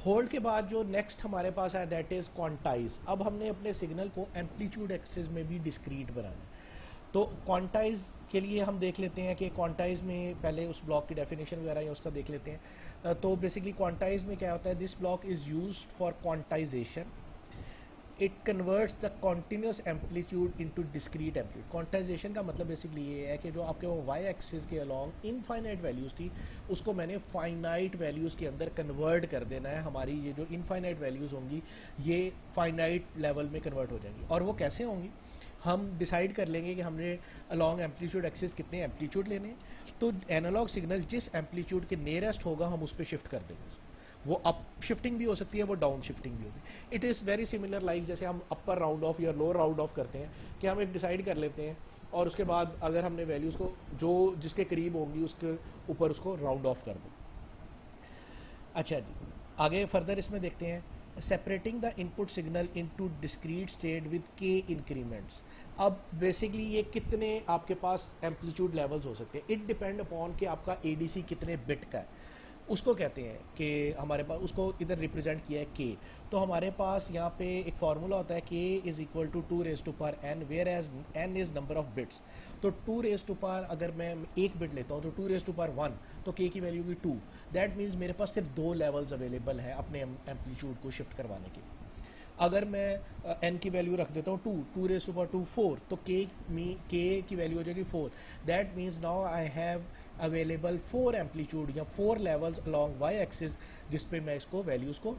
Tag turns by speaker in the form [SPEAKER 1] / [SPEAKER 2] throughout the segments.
[SPEAKER 1] Hold के बाद जो नेक्स्ट हमारे पास है दैट इज़ क्वांटाइज। अब हमने अपने सिग्नल को एम्पलीट्यूड एक्सिस में भी डिस्क्रीट बनाना है। तो क्वांटाइज के लिए हम देख लेते हैं कि क्वांटाइज में पहले उस ब्लॉक की डेफिनेशन वगैरह या उसका देख लेते हैं। तो बेसिकली क्वांटाइज में क्या होता है, this block is used for quantization, it converts the continuous amplitude into discrete amplitude. Quantization का मतलब बेसिकली ये है कि जो आपके वो वाई एक्सिस के अलॉन्ग इनफाइनाइट वैल्यूज़ थी उसको मैंने फाइनाइट वैल्यूज़ के अंदर कन्वर्ट कर देना है। हमारी ये जो इनफाइनाइट वैल्यूज़ होंगी ये फाइनाइट लेवल में कन्वर्ट हो जाएंगी। और वो कैसे होंगी, हम डिसाइड कर लेंगे कि हमने अलॉन्ग एम्पलीट्यूड एक्सिस कितने एम्पलीट्यूड लेने हैं। तो एनालॉग सिग्नल जिस एम्पलीट्यूड के नियरेस्ट होगा हम उस पर शिफ्ट कर देंगे उसको। वो अप शिफ्टिंग भी हो सकती है, वो डाउन शिफ्टिंग भी होती है। It is very similar like जैसे हम अपर राउंड ऑफ या लोअर राउंड ऑफ करते हैं कि हम एक डिसाइड कर लेते हैं और उसके बाद अगर हमने वैल्यूज़ को जो जिसके करीब होंगी उसके ऊपर उसको राउंड ऑफ कर दो। अच्छा जी, आगे फर्दर इसमें देखते हैं, separating the input signal into discrete state with के इंक्रीमेंट्स। अब बेसिकली ये कितने आपके पास एम्पलीट्यूड लेवल्स हो सकते हैं, इट डिपेंड अपॉन कि आपका एडीसी कितने बिट का है। उसको कहते हैं कि हमारे पास उसको इधर रिप्रेजेंट किया है के। तो हमारे पास यहाँ पे एक फार्मूला होता है के is equal to 2 raise to power N, whereas N is number of bits. तो 2 रेज़ टू पावर अगर मैं एक बिट लेता हूँ तो 2 रेज़ टू पावर 1, तो के की वैल्यू भी 2। दैट मीन्स मेरे पास सिर्फ 2 लेवल्स अवेलेबल है अपने एम्पलीट्यूड को शिफ्ट करवाने के। अगर मैं एन की वैल्यू रख देता हूँ 2 रेज़ टू पावर 2 4, तो के की वैल्यू हो जाएगी 4। That means now I have available 4 amplitude या 4 लेवल्स अलॉन्ग वाई एक्सिस जिस पे मैं इसको वैल्यूज़ को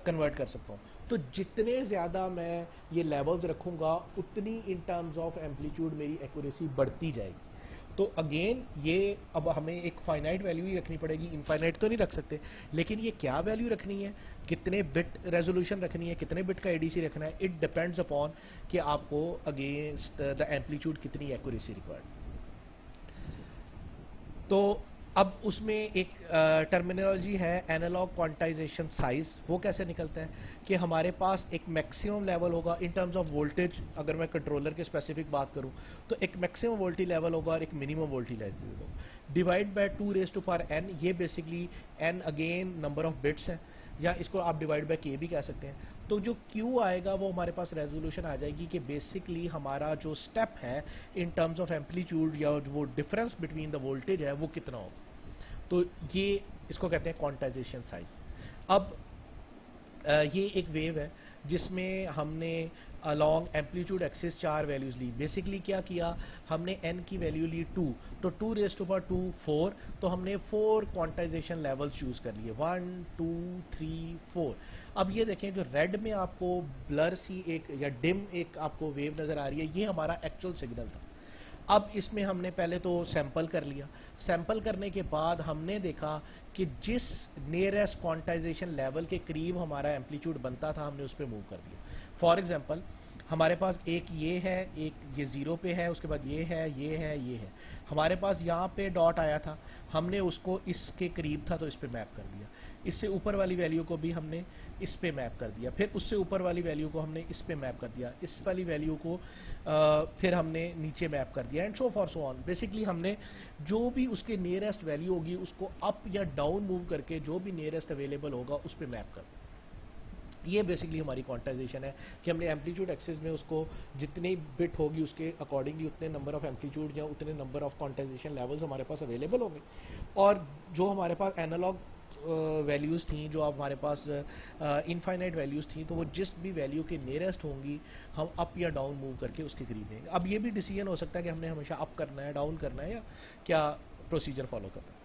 [SPEAKER 1] कन्वर्ट कर सकता हूँ। तो जितने ज़्यादा मैं ये लेवल्स रखूँगा उतनी इन टर्म्स ऑफ एम्पलीट्यूड मेरी एक्यूरेसी बढ़ती जाएगी। तो अगेन ये अब हमें एक फाइनाइट वैल्यू ही रखनी पड़ेगी, इनफाइनाइट तो नहीं रख सकते, लेकिन ये क्या वैल्यू रखनी है, कितने बिट रेजोल्यूशन रखनी है, कितने बिट का एडीसी रखना है, इट डिपेंड्स अपॉन कि आपको अगेंस्ट द एम्पलीट्यूड कितनी एक्यूरेसी रिक्वायर्ड। तो अब उसमें एक टर्मिनोलॉजी है एनालॉग क्वांटाइजेशन साइज। वो कैसे निकलता है कि हमारे पास एक मैक्सिमम लेवल होगा इन टर्म्स ऑफ वोल्टेज। अगर मैं कंट्रोलर के स्पेसिफिक बात करूं तो एक मैक्सिमम वोल्टेज लेवल होगा और एक मिनिमम वोल्टेज लेवल होगा, divide by 2 raise to power n. ये basically n again number of bits हैं, या इसको आप डिवाइड बाय के भी कह सकते हैं। तो जो क्यू आएगा वो हमारे पास रेजोल्यूशन आ जाएगी कि बेसिकली हमारा जो स्टेप है इन टर्म्स ऑफ एम्पलीट्यूड या वो डिफरेंस बिटवीन द वोल्टेज है वो कितना होगा। तो ये इसको कहते हैं क्वांटाइजेशन साइज। अब ये एक वेव है जिसमें हमने अलॉन्ग एम्पलीट्यूड एक्सिस 4 वैल्यूज़ ली। बेसिकली क्या किया, हमने n की वैल्यू ली 2, तो 2 रेज़ टू पावर 2 4, तो हमने 4 क्वांटाइजेशन लेवल्स चूज़ कर लिए, 1 2 3 4। अब ये देखें जो रेड में आपको ब्लर सी एक या डिम एक आपको वेव नज़र आ रही है, ये हमारा एक्चुअल सिग्नल था। अब इसमें हमने पहले तो सैंपल कर लिया। सैंपल करने के बाद हमने देखा कि जिस नियरेस्ट क्वांटाइजेशन लेवल के करीब हमारा एम्पलीट्यूड बनता था हमने उस पर मूव कर दिया। फॉर एग्जांपल हमारे पास एक ये है, एक ये 0 पे है, उसके बाद ये है, ये है, ये है। हमारे पास यहाँ पे डॉट आया था, हमने उसको इसके करीब था तो इस पे मैप कर दिया। इससे ऊपर वाली वैल्यू को भी हमने इस पे मैप कर दिया, फिर उससे ऊपर वाली वैल्यू को हमने इस पे मैप कर दिया, इस वाली वैल्यू को फिर हमने नीचे मैप कर दिया, and so for so on. Basically हमने जो भी उसके नियरेस्ट वैल्यू होगी उसको अप या डाउन मूव करके जो भी नियरेस्ट अवेलेबल होगा उस पर मैप कर दिया। ये बेसिकली हमारी क्वांटाइजेशन है कि हमने एम्पलीट्यूड एक्सिस में उसको जितनी बिट होगी उसके अकॉर्डिंगली उतने नंबर ऑफ एम्पलीट्यूड या उतने नंबर ऑफ क्वांटाइजेशन लेवल्स हमारे पास अवेलेबल होंगे। और जो हमारे पास एनालॉग वैल्यूज़ थी, जो हमारे पास इनफाइनाइट वैल्यूज़ थी, तो वो जिस भी वैल्यू के नियरेस्ट होंगी हम अप या डाउन मूव करके उसके करीब देंगे। अब ये भी डिसीजन हो सकता है कि हमने हमेशा अप करना है, डाउन करना है, या क्या प्रोसीजर फॉलो करना है।